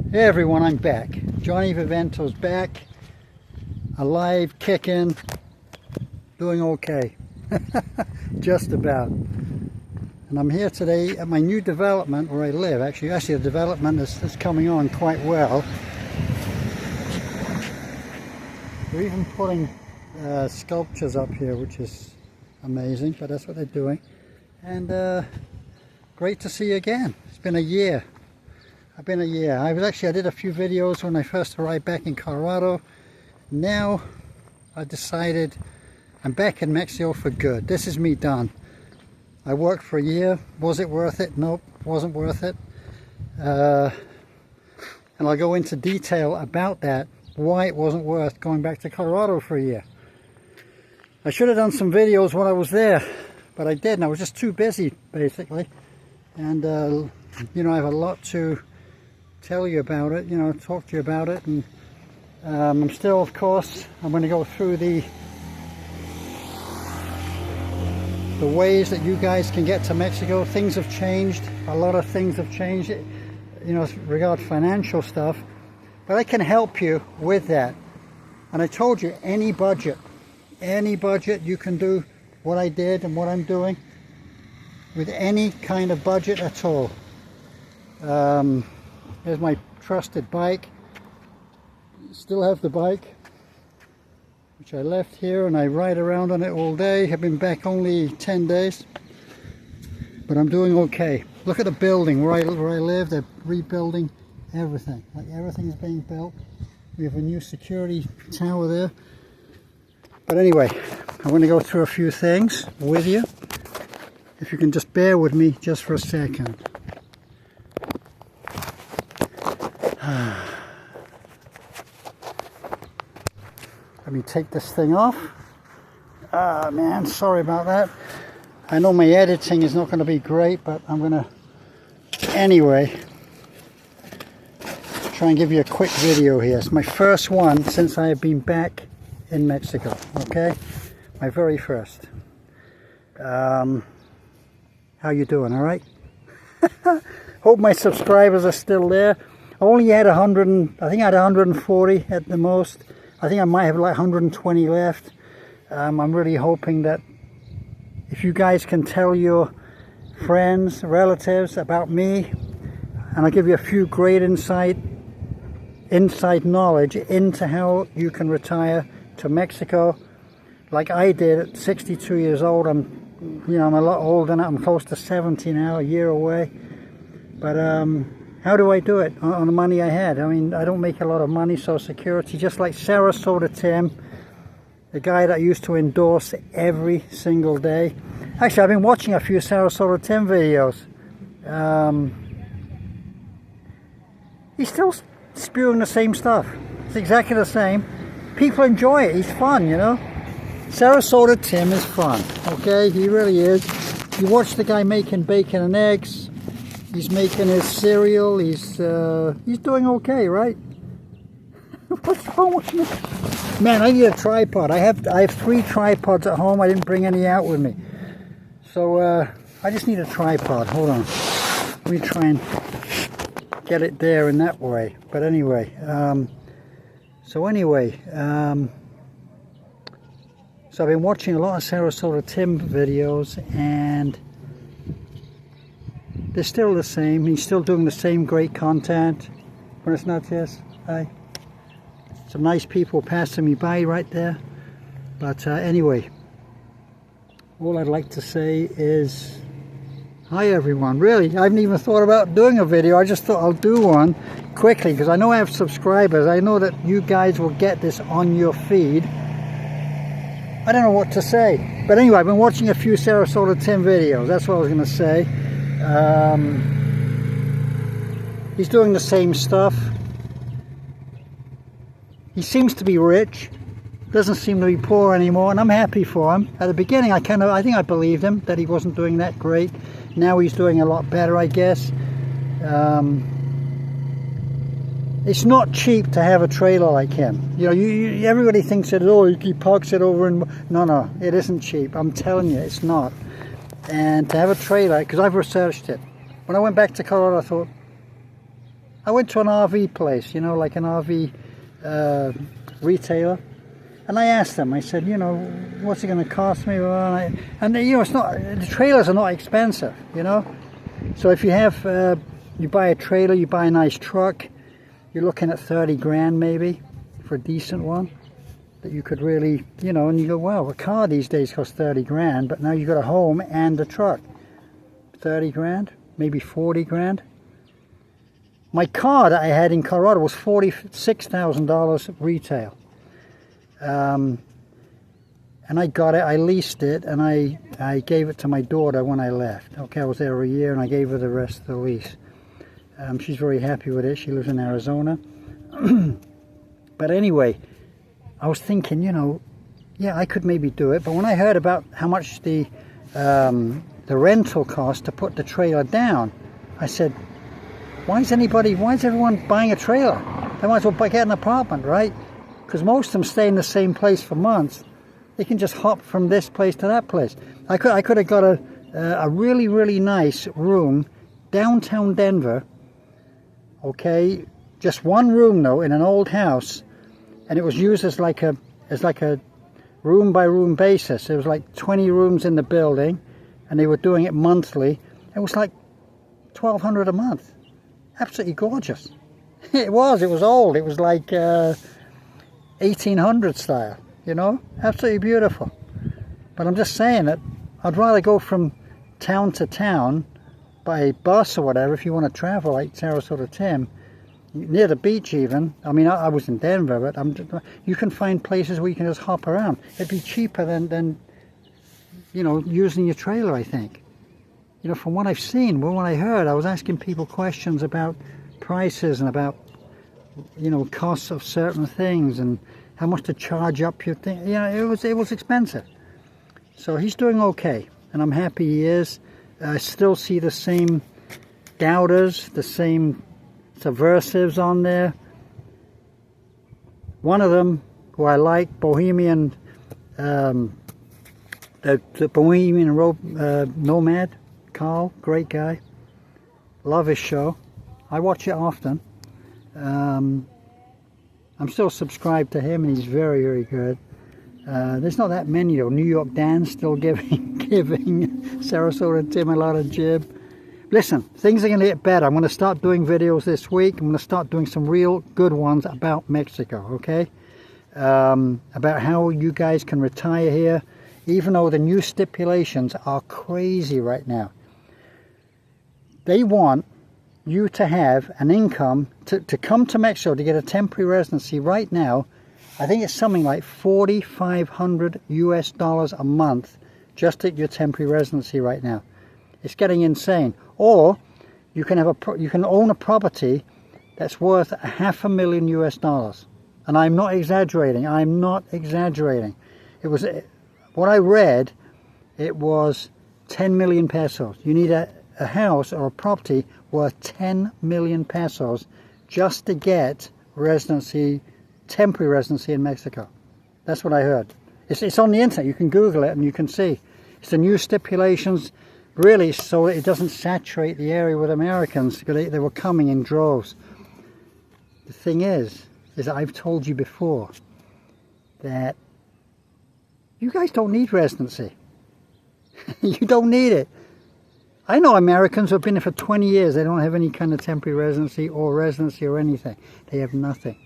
Hey everyone, I'm back. Johnny Vivento's back, alive, kicking, doing okay, just about. And I'm here today at my new development where I live. Actually the development is coming on quite well. They're even putting sculptures up here, which is amazing, but that's what they're doing. And great to see you again. It's been a year. I did a few videos when I first arrived back in Colorado. Now I decided I'm back in Mexico for good. This is me done. I worked for a year. Was it worth it? Nope, wasn't worth it. And I'll go into detail about that, why it wasn't worth going back to Colorado for a year. I should have done some videos when I was there, but I didn't. I was just too busy, basically. And you know, I have a lot to tell you about it, you know, talk to you about it. And I'm still, of course, I'm going to go through the ways that you guys can get to Mexico. Things have changed. A lot of things have changed, you know, regard financial stuff. But I can help you with that. And I told you, any budget you can do what I did and what I'm doing with any kind of budget at all. Here's my trusted bike. Still have the bike, which I left here, and I ride around on it all day. I've been back only 10 days, but I'm doing okay. Look at the building where I live. They're rebuilding everything. Like, everything is being built. We have a new security tower there. But anyway, I'm going to go through a few things with you. If you can just bear with me just for a second. Let me take this thing off. Ah man, sorry about that. I know my editing is not going to be great, but I'm going to anyway try and give you a quick video here. It's my first one since I have been back in Mexico, okay? My very first. How you doing, all right? Hope my subscribers are still there. I only had 100, I think I had 140 at the most. I think I might have like 120 left. I'm really hoping that if you guys can tell your friends, relatives about me, and I'll give you a few great inside knowledge into how you can retire to Mexico, like I did at 62 years old. I'm a lot older now. I'm close to 70 now, a year away. But how do I do it on the money I had? I mean, I don't make a lot of money, Social Security, just like Sarasota Tim, the guy that used to endorse every single day. Actually, I've been watching a few Sarasota Tim videos. He's still spewing the same stuff. It's exactly the same. People enjoy it. He's fun, you know. Sarasota Tim is fun, okay? He really is. You watch the guy making bacon and eggs. He's making his cereal. He's doing okay, right? What's wrong with me? Man, I need a tripod. I have 3 tripods at home. I didn't bring any out with me. So I just need a tripod. Hold on. Let me try and get it there in that way. But anyway, so I've been watching a lot of Sarasota Tim videos, and they're still the same. He's still doing the same great content. Buenas noches. Hi. Some nice people passing me by right there. But anyway, all I'd like to say is hi everyone. Really, I haven't even thought about doing a video. I just thought I'll do one quickly because I know I have subscribers. I know that you guys will get this on your feed. I don't know what to say. But anyway, I've been watching a few Sarasota Tim videos. That's what I was going to say. He's doing the same stuff. He seems to be rich. Doesn't seem to be poor anymore, and I'm happy for him. At the beginning, I think I believed him that he wasn't doing that great. Now he's doing a lot better, I guess. It's not cheap to have a trailer like him. You know, everybody thinks that, oh, he parks it over and... No, it isn't cheap. I'm telling you, it's not. And to have a trailer, because I've researched it. When I went back to Colorado, I thought, I went to an RV place, you know, like an RV retailer, and I asked them, I said, you know, what's it going to cost me? And you know, it's not, the trailers are not expensive, you know. So if you have, you buy a trailer, you buy a nice truck, you're looking at 30 grand maybe for a decent one that you could really, you know, and you go, wow, a car these days costs 30 grand, but now you've got a home and a truck. 30 grand, maybe 40 grand. My car that I had in Colorado was $46,000 retail. And I got it, I leased it, and I gave it to my daughter when I left. Okay, I was there a year and I gave her the rest of the lease. She's very happy with it. She lives in Arizona. But anyway, I was thinking, you know, yeah, I could maybe do it. But when I heard about how much the rental cost to put the trailer down, I said, why is everyone buying a trailer? They might as well get an apartment, right? Because most of them stay in the same place for months. They can just hop from this place to that place. I could have got a really, really nice room downtown Denver. Okay, just one room though in an old house, and it was used as like a room by room basis. There was like 20 rooms in the building, and they were doing it monthly. It was like $1,200 a month. Absolutely gorgeous. It was old. It was like 1800 style, you know, absolutely beautiful. But I'm just saying that I'd rather go from town to town by bus or whatever, if you want to travel like Sarasota Tim, near the beach even. I mean, I was in Denver, but you can find places where you can just hop around. It'd be cheaper than you know, using your trailer, I think. You know, from what I've seen, well, what I heard, I was asking people questions about prices and about, you know, costs of certain things and how much to charge up your thing. You know, it was expensive. So he's doing okay, and I'm happy he is. I still see the same doubters, the same subversives on there. One of them, who I like, Bohemian, the Bohemian Nomad, Carl, great guy. Love his show. I watch it often. I'm still subscribed to him, and he's very, very good. There's not that many though. New York Dan's still giving Sarasota Tim a lot of jib. Listen, things are going to get better. I'm going to start doing videos this week. I'm going to start doing some real good ones about Mexico, okay? About how you guys can retire here, even though the new stipulations are crazy right now. They want you to have an income to come to Mexico to get a temporary residency right now. I think it's something like $4,500 US a month just at your temporary residency right now. It's getting insane. Or you can have you can own a property that's worth $500,000 US. And I'm not exaggerating. I'm not exaggerating. It was what I read. It was 10 million pesos. You need a house or a property worth 10 million pesos just to get residency, temporary residency in Mexico. That's what I heard. It's on the internet. You can Google it and you can see. It's the new stipulations, really, so that it doesn't saturate the area with Americans, because they were coming in droves. The thing is that I've told you before that you guys don't need residency. You don't need it. I know Americans who have been here for 20 years. They don't have any kind of temporary residency or anything. They have nothing.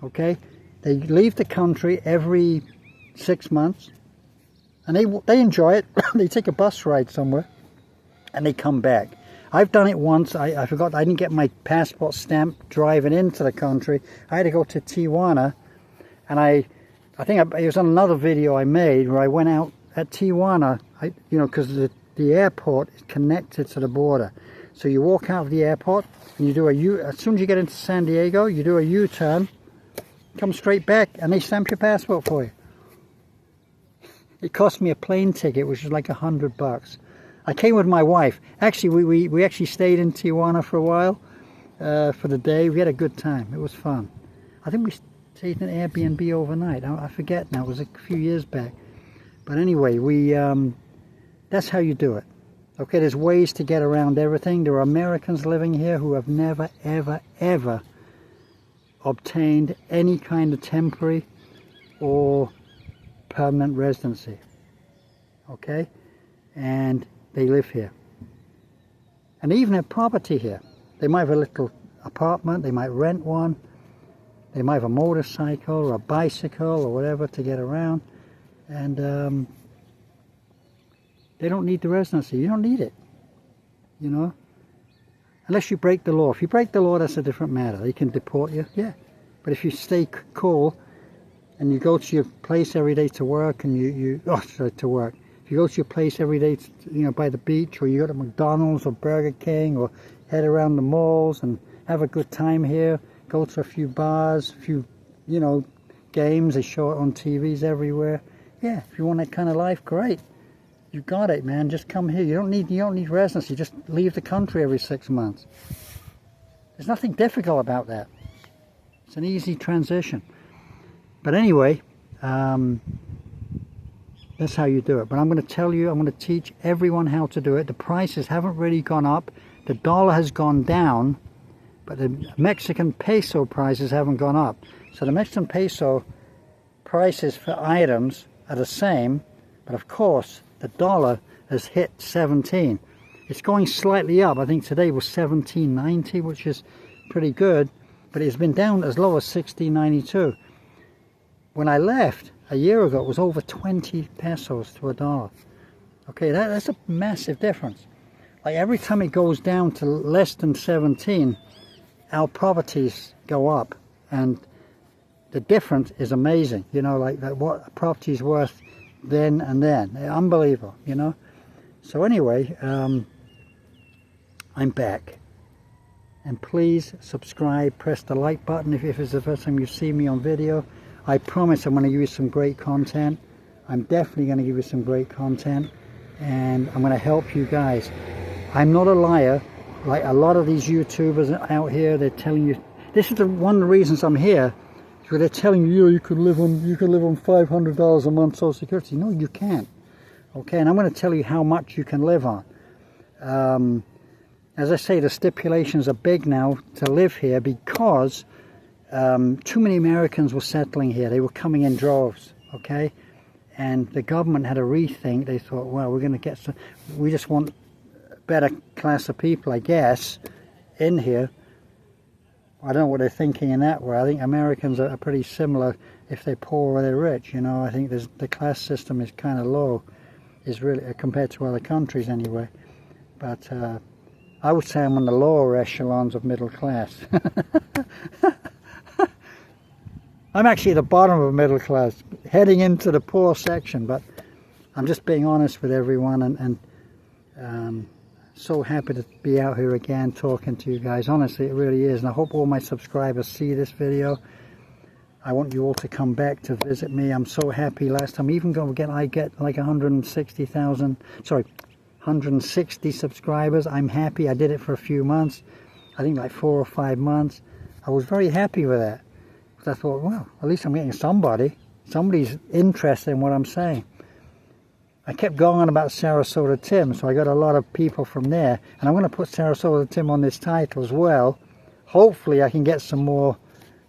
Okay? They leave the country every 6 months, and they enjoy it. They take a bus ride somewhere, and they come back. I've done it once. I forgot. I didn't get my passport stamp driving into the country. I had to go to Tijuana, and I think it was on another video I made where I went out at Tijuana. You know, because the airport is connected to the border. So you walk out of the airport and you do as soon as you get into San Diego, you do a U-turn, come straight back, and they stamp your passport for you. It cost me a plane ticket, which was like $100. I came with my wife. Actually, we actually stayed in Tijuana for a while, for the day. We had a good time. It was fun. I think we stayed in an Airbnb overnight. I forget now. It was a few years back. But anyway, that's how you do it. Okay, there's ways to get around everything. There are Americans living here who have never, ever, ever obtained any kind of temporary or permanent residency. Okay? And they live here. And they even have property here. They might have a little apartment, they might rent one, they might have a motorcycle or a bicycle or whatever to get around. And they don't need the residency. You don't need it, you know, unless you break the law. If you break the law, that's a different matter. They can deport you, yeah. But if you stay cool and you go to your place every day to work, and to work. If you go to your place every day, you know, by the beach, or you go to McDonald's or Burger King, or head around the malls and have a good time here, go to a few bars, a few, you know, games, they show it on TVs everywhere. Yeah, if you want that kind of life, great. You got it, man. Just come here. You don't need residency. Just leave the country every 6 months. There's nothing difficult about that. It's an easy transition. But anyway, that's how you do it. But I'm going to tell you, I'm going to teach everyone how to do it. The prices haven't really gone up. The dollar has gone down, but the Mexican peso prices haven't gone up. So the Mexican peso prices for items are the same, but of course the dollar has hit 17. It's going slightly up. I think today was 17.90, which is pretty good, but it's been down as low as 16.92. When I left a year ago, it was over 20 pesos to a dollar. Okay, that's a massive difference. Like every time it goes down to less than 17, our properties go up, and the difference is amazing. You know, like what a property is worth then and then. Unbelievable, you know. So anyway, I'm back. And please subscribe, press the like button if it's the first time you see me on video. I promise I'm going to give you some great content. I'm definitely going to give you some great content, and I'm going to help you guys. I'm not a liar. Like a lot of these YouTubers out here, they're telling you, this is one of the reasons I'm here, because they're telling you, you could live on $500 a month Social Security. No, you can't. Okay, and I'm going to tell you how much you can live on. As I say, the stipulations are big now to live here because too many Americans were settling here. They were coming in droves, okay? And the government had a rethink. They thought, well, we're going to get some, we just want a better class of people, I guess, in here. I don't know what they're thinking in that way. I think Americans are pretty similar if they're poor or they're rich, you know. I think the class system is kind of low, is really, compared to other countries anyway. But I would say I'm on the lower echelons of middle class. I'm actually at the bottom of middle class, heading into the poor section, but I'm just being honest with everyone, and so happy to be out here again talking to you guys. Honestly, it really is, and I hope all my subscribers see this video. I want you all to come back to visit me. I'm so happy. Last time, I get like 160 subscribers. I'm happy. I did it for a few months, I think like 4 or 5 months. I was very happy with that. I thought, well, at least I'm getting somebody's interested in what I'm saying. I kept going on about Sarasota Tim, so I got a lot of people from there, and I'm going to put Sarasota Tim on this title as well. Hopefully I can get some more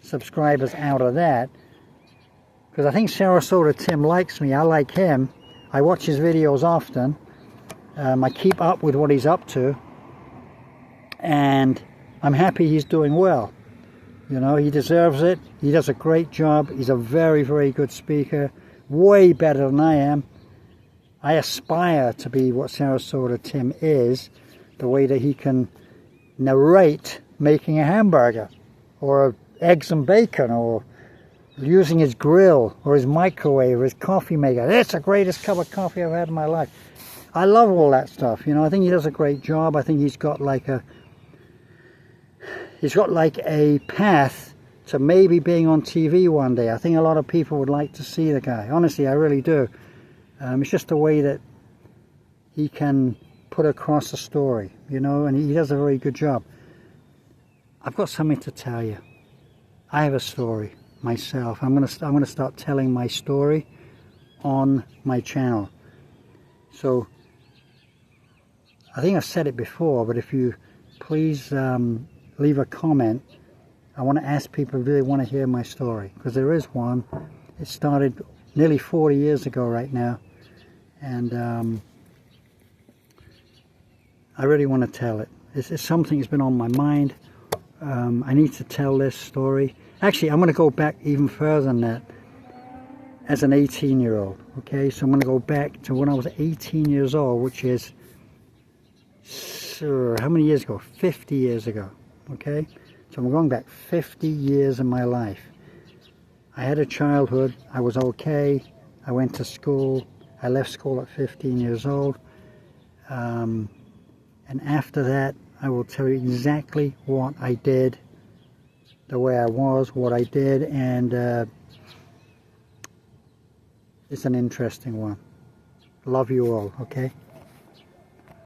subscribers out of that, because I think Sarasota Tim likes me. I like him. I watch his videos often. I keep up with what he's up to, and I'm happy he's doing well. You know, he deserves it. He does a great job. He's a very, very good speaker. Way better than I am. I aspire to be what Sarasota Tim is, the way that he can narrate making a hamburger, or eggs and bacon, or using his grill, or his microwave, or his coffee maker. That's the greatest cup of coffee I've had in my life. I love all that stuff. You know, I think he does a great job. I think he's got like a path to maybe being on TV one day. I think a lot of people would like to see the guy. Honestly, I really do. It's just the way that he can put across a story, you know, and he does a very good job. I've got something to tell you. I have a story myself. I'm gonna start telling my story on my channel. So I think I've said it before, but if you please leave a comment, I want to ask people who really want to hear my story, because there is one. It started nearly 40 years ago right now, and I really want to tell it. It's something that's been on my mind. I need to tell this story. Actually, I'm going to go back even further than that. As an 18-year-old, okay? So I'm going to go back to when I was 18 years old, which is, how many years ago? 50 years ago, okay? So I'm going back 50 years in my life. I had a childhood. I was okay. I went to school. I left school at 15 years old. And after that, I will tell you exactly what I did, the way I was, what I did, and it's an interesting one. Love you all, okay?